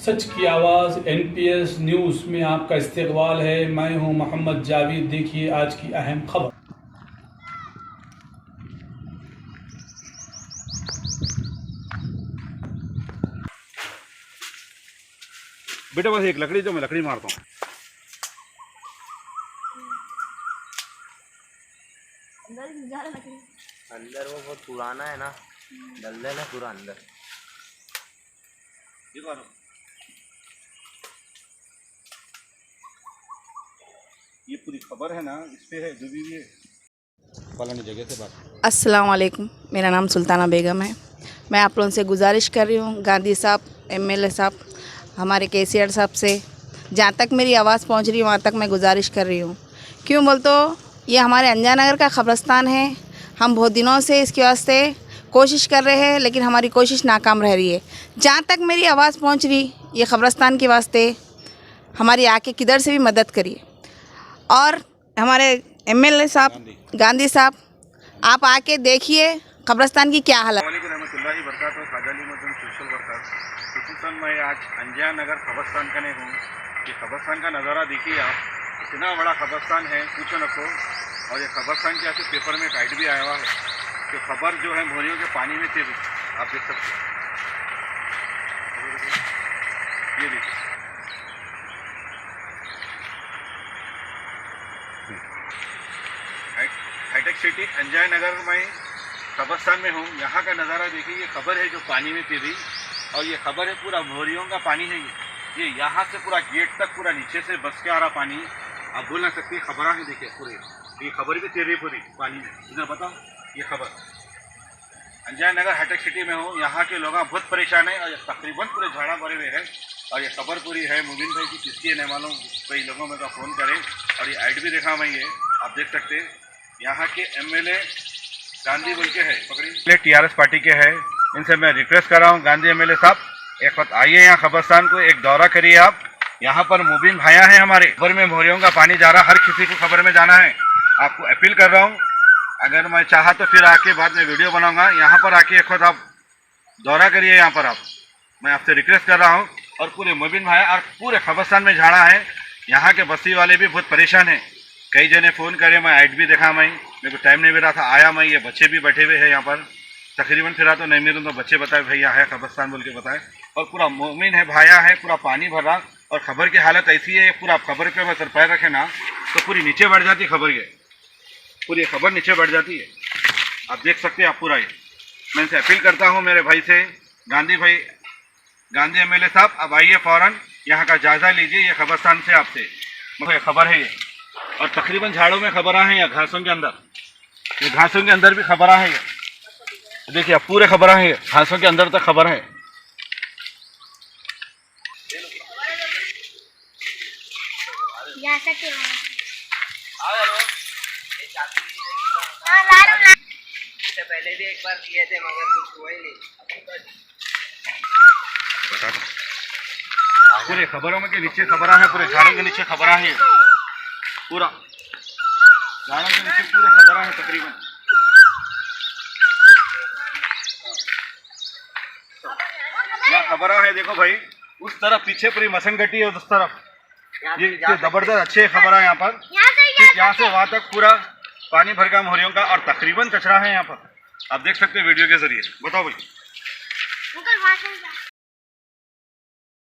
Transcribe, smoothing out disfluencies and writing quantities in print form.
सच की आवाज़ NPS news में आपका इस्तकबाल है। मैं हूं मोहम्मद जावेद। देखिए आज की अहम खबर। बेटा बस एक लकड़ी तो मैं लकड़ी मारता हूँ। अंदर वो बहुत पुराना है ना, दलदल है पूरा अंदर। ये पूरी खबर है ना, इस पे है जो भी ये फलानी जगह से बात। अस्सलाम वालेकुम, मेरा नाम सुल्ताना बेगम है। मैं आप लोगों से गुजारिश कर रही हूँ, गांधी साहब, MLA साहब, हमारे KCR साहब से जहाँ तक मेरी आवाज़ पहुँच रही है वहाँ तक मैं गुजारिश कर रही हूँ। क्यों बोल तो ये हमारे अंजान नगर का कब्रस्तान है। हम बहुत दिनों से इसके वास्ते कोशिश कर रहे हैं, लेकिन हमारी कोशिश नाकाम रह रही है। जहाँ तक मेरी आवाज़ पहुँच रही, ये कब्रस्तान के वास्ते हमारी आके किधर से भी मदद करिए। और हमारे MLA साहब, गांधी साहब, आप आके देखिए कब्रस्तान की क्या हालत। खसूसन मैं आज अंजान नगर कब्रस्तान का नहीं हूँ। ये कब्रस्तान का नज़ारा देखिए आप, इतना बड़ा कब्रस्तान है पूछो न को। और ये कब्रस्तान के ऐसे पेपर में गाइड भी आया हुआ है कि खबर जो है भोरियों के पानी में थी, आप देख सकते हैं। ये देखिए हाईटेक सिटी अंजान नगर में कब्रस्तान में हूँ। यहाँ का नज़ारा देखिए, ये खबर है जो पानी में तैरी, और ये खबर है पूरा भोरियों का पानी है। ये यहाँ से पूरा गेट तक पूरा नीचे से बस के आ रहा पानी। आप बोल ना सकते खबर है। देखिए पूरे ये खबर भी तैर रही पूरी पानी में। इधर बताओ, ये खबर अंजान नगर हाईटेक सिटी में हूँ। यहाँ के लोग बहुत परेशान है और तकरीबन पूरे झाड़ा भरे हुए हैं। और ये खबर पूरी है मुबीन भाई की किसकी है नहीं मालूम, कई लोगों में का फ़ोन करे। और ये ऐड भी देखा मैं, ये आप देख सकते हैं। यहाँ के MLA गांधी बोल के है, पकड़िए TRS पार्टी के है। इनसे मैं रिक्वेस्ट कर रहा हूँ, गांधी MLA साहब एक वक्त आइए यहाँ कब्रस्तान को, एक दौरा करिए आप। यहाँ पर मुबीन भाया है हमारे, खबर में भोरियों का पानी जा रहा, हर किसी को खबर में जाना है। आपको अपील कर रहा हूँ, अगर मैं चाहा तो फिर आके बाद में वीडियो बनाऊंगा। यहाँ पर आके एक वक्त आप दौरा करिए यहाँ पर आप, मैं आपसे रिक्वेस्ट कर रहा हूँ। और पूरे मुबीन भाया और पूरे कब्रस्तान में झाड़ा है। यहाँ के बस्ती वाले भी बहुत परेशान हैं। कई जने फ़ोन करे, मैं ऐड भी देखा, मेरे को टाइम नहीं मिल रहा था, आया मैं। ये बच्चे भी बैठे हुए हैं यहाँ पर, तकरीबन फिरा तो नहीं मिलूँ तो बच्चे बताए भैया है कब्रस्तान बोल के बताए। और पूरा मोमिन है, भाया है, पूरा पानी भर रहा। और खबर की हालत ऐसी है, पूरा खबर पे अगर पैर रखे ना तो पूरी नीचे बढ़ जाती खबर, ये पूरी खबर नीचे बढ़ जाती है। आप देख सकते हैं आप पूरा। ये मैं इनसे अपील करता हूँ मेरे भाई से, गांधी भाई, गांधी MLA साहब, अब आइए फ़ौरन यहाँ का जायज़ा लीजिए। ये कब्रस्तान से आपसे मुझे खबर है ये, और तकरीबन झाड़ों में खबर हैं या घासों के अंदर, ये घासों के अंदर भी खबर है। ये देखिए आप पूरे खबर है, घासों के अंदर तक खबर है। इससे पहले भी एक बार किए थे मगर कुछ हुआ ही नहीं। बता दो पूरे खबरों में के नीचे खबर है, पूरे झाड़ों के नीचे खबर है, पूरा झाड़ों के नीचे पूरे खबर है तकरीबन। यहाँ खबर है, देखो भाई उस तरफ पीछे पूरी मसनगट्टी है, उस तरफ ये जबरदस्त अच्छे खबर है यहाँ पर। यहाँ से वहाँ तक पूरा पानी भर गया मोहरियों का, और तकरीबन कचरा है यहाँ पर, आप देख सकते हैं वीडियो के जरिए। बताओ भाई।